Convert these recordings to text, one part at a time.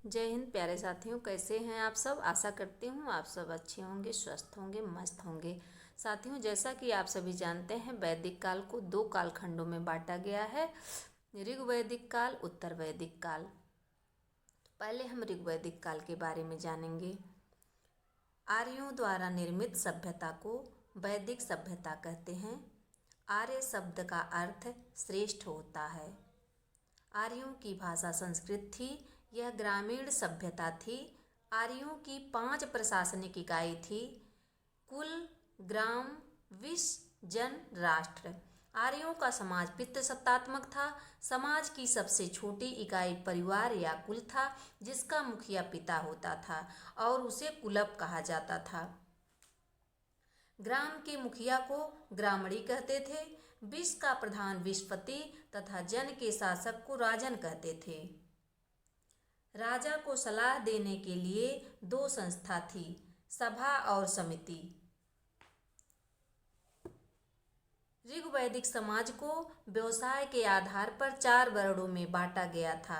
जय हिंद प्यारे साथियों, कैसे हैं आप सब। आशा करती हूँ आप सब अच्छे होंगे, स्वस्थ होंगे, मस्त होंगे। साथियों, जैसा कि आप सभी जानते हैं, वैदिक काल को दो कालखंडों में बांटा गया है, ऋग्वैदिक काल, उत्तर वैदिक काल। तो पहले हम ऋग्वैदिक काल के बारे में जानेंगे। आर्यों द्वारा निर्मित सभ्यता को वैदिक सभ्यता कहते हैं। आर्य शब्द का अर्थ श्रेष्ठ होता है। आर्यों की भाषा संस्कृत थी। यह ग्रामीण सभ्यता थी। आर्यों की 5 प्रशासनिक इकाई थी: कुल, ग्राम, विश, जन, राष्ट्र। आर्यों का समाज पितृसत्तात्मक था। समाज की सबसे छोटी इकाई परिवार या कुल था, जिसका मुखिया पिता होता था और उसे कुलप कहा जाता था। ग्राम के मुखिया को ग्रामणी कहते थे। विश का प्रधान विशपति तथा जन के शासक को राजन कहते थे। राजा को सलाह देने के लिए 2 संस्था थी, सभा और समिति। ऋग्वैदिक समाज को व्यवसाय के आधार पर 4 वर्णों में बांटा गया था: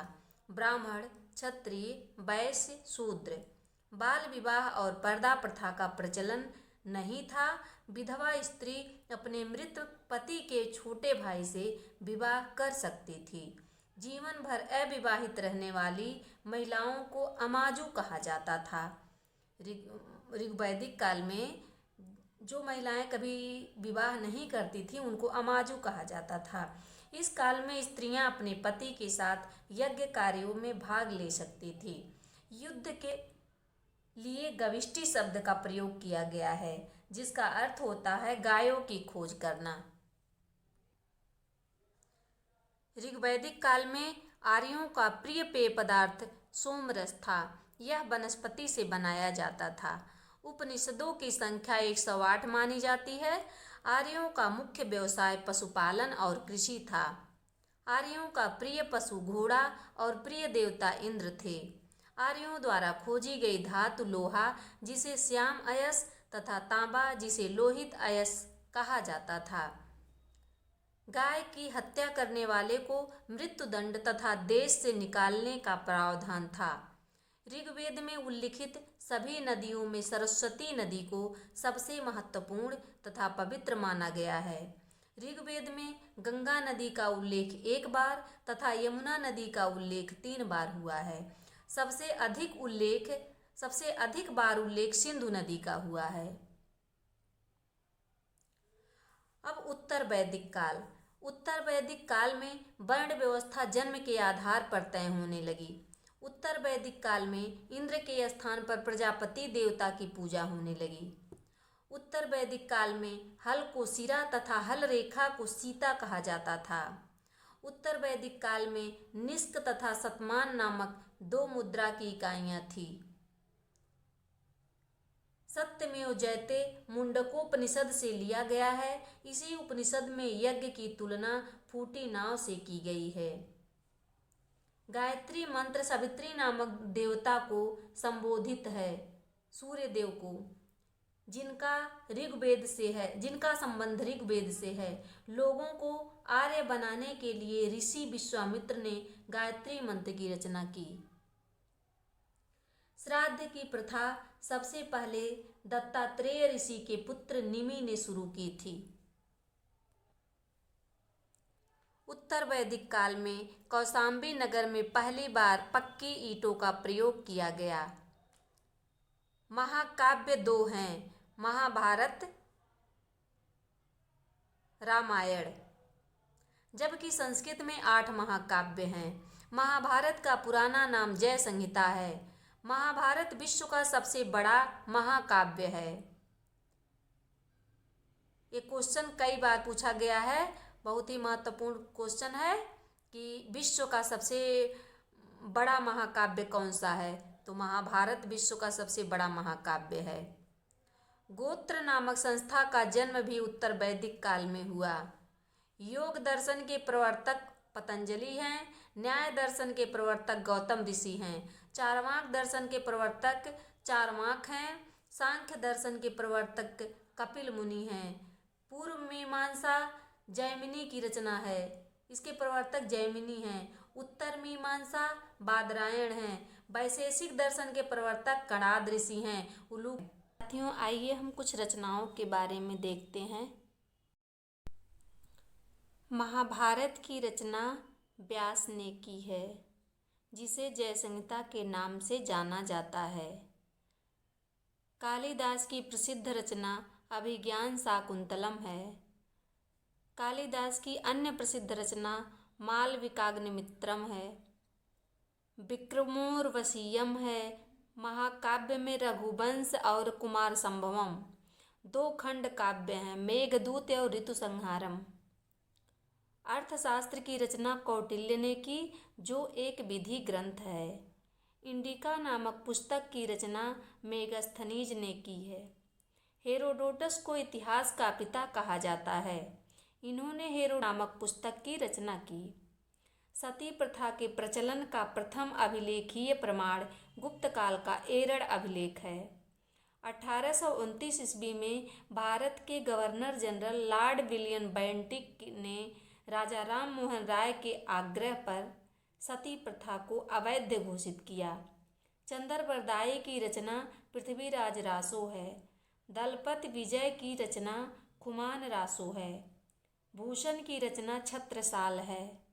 ब्राह्मण, क्षत्रिय, वैश्य, शूद्र। बाल विवाह और पर्दा प्रथा का प्रचलन नहीं था। विधवा स्त्री अपने मृत पति के छोटे भाई से विवाह कर सकती थी। जीवन भर अविवाहित रहने वाली महिलाओं को अमाजू कहा जाता था। ऋग्वैदिक काल में जो महिलाएं कभी विवाह नहीं करती थी, उनको अमाजू कहा जाता था। इस काल में स्त्रियां अपने पति के साथ यज्ञ कार्यों में भाग ले सकती थी। युद्ध के लिए गविष्टि शब्द का प्रयोग किया गया है, जिसका अर्थ होता है गायों की खोज करना। ऋग्वैदिक काल में आर्यों का प्रिय पेय पदार्थ सोमरस था। यह वनस्पति से बनाया जाता था। उपनिषदों की संख्या 108 मानी जाती है। आर्यों का मुख्य व्यवसाय पशुपालन और कृषि था। आर्यों का प्रिय पशु घोड़ा और प्रिय देवता इंद्र थे। आर्यों द्वारा खोजी गई धातु लोहा, जिसे श्याम अयस, तथा तांबा, जिसे लोहित अयस कहा जाता था। गाय की हत्या करने वाले को मृत्युदंड तथा देश से निकालने का प्रावधान था। ऋग्वेद में उल्लिखित सभी नदियों में सरस्वती नदी को सबसे महत्वपूर्ण तथा पवित्र माना गया है। ऋग्वेद में गंगा नदी का उल्लेख 1 बार तथा यमुना नदी का उल्लेख 3 बार हुआ है। सबसे अधिक बार उल्लेख सिंधु नदी का हुआ है। अब उत्तर वैदिक काल। उत्तर वैदिक काल में वर्ण व्यवस्था जन्म के आधार पर तय होने लगी। उत्तर वैदिक काल में इंद्र के स्थान पर प्रजापति देवता की पूजा होने लगी। उत्तर वैदिक काल में हल को सिरा तथा हल रेखा को सीता कहा जाता था। उत्तर वैदिक काल में निष्क तथा शतमान नामक 2 मुद्रा की इकाइयाँ थीं। सत्यमेव जयते मुंडकोपनिषद से लिया गया है। इसी उपनिषद में यज्ञ की तुलना फूटी नाव से की गई है। गायत्री मंत्र सावित्री नामक देवता को संबोधित है, सूर्य देव को, जिनका संबंध ऋग्वेद से है। लोगों को आर्य बनाने के लिए ऋषि विश्वामित्र ने गायत्री मंत्र की रचना की। श्राद्ध की प्रथा सबसे पहले दत्तात्रेय ऋषि के पुत्र निमि ने शुरू की थी। उत्तर वैदिक काल में कौशाम्बी नगर में पहली बार पक्की ईंटों का प्रयोग किया गया। महाकाव्य 2 हैं: महाभारत, रामायण, जबकि संस्कृत में 8 महाकाव्य हैं। महाभारत का पुराना नाम जय संहिता है। महाभारत विश्व का सबसे बड़ा महाकाव्य है। ये क्वेश्चन कई बार पूछा गया है, बहुत ही महत्वपूर्ण क्वेश्चन है कि विश्व का सबसे बड़ा महाकाव्य कौन सा है, तो महाभारत विश्व का सबसे बड़ा महाकाव्य है। गोत्र नामक संस्था का जन्म भी उत्तर वैदिक काल में हुआ। योग दर्शन के प्रवर्तक पतंजलि हैं। न्याय दर्शन के प्रवर्तक गौतम ऋषि हैं। चार्वाक दर्शन के प्रवर्तक चार्वाक हैं। सांख्य दर्शन के प्रवर्तक कपिल मुनि हैं। पूर्व मीमांसा जैमिनी की रचना है, इसके प्रवर्तक जैमिनी हैं। उत्तर मीमांसा बादरायण हैं। वैशेषिक दर्शन के प्रवर्तक कणाद ऋषि हैं। उलूक साथियों, आइए हम कुछ रचनाओं के बारे में देखते हैं। महाभारत की रचना व्यास ने की है, जिसे जय संहिता के नाम से जाना जाता है। कालिदास की प्रसिद्ध रचना अभिज्ञान शाकुंतलम है। कालिदास की अन्य प्रसिद्ध रचना मालविकाग्निमित्रम है। विक्रमोर्वशीयम है। महाकाव्य में रघुवंश और कुमार संभवम 2 खंड काव्य हैं, मेघदूत और ऋतु संहारम। अर्थशास्त्र की रचना कौटिल्य ने की, जो एक विधि ग्रंथ है। इंडिका नामक पुस्तक की रचना मेगस्थनीज ने की है। हेरोडोटस को इतिहास का पिता कहा जाता है। इन्होंने हेरोडोटस नामक पुस्तक की रचना की। सती प्रथा के प्रचलन का प्रथम अभिलेखीय प्रमाण गुप्त काल का एरड़ अभिलेख है। 1829 ईस्वी में भारत के governor general Lord William Bentinck ने राजा राम मोहन राय के आग्रह पर सती प्रथा को अवैध घोषित किया। चंद्रबरदाई की रचना पृथ्वीराज रासो है। दलपत विजय की रचना खुमान रासो है। भूषण की रचना छत्रसाल है।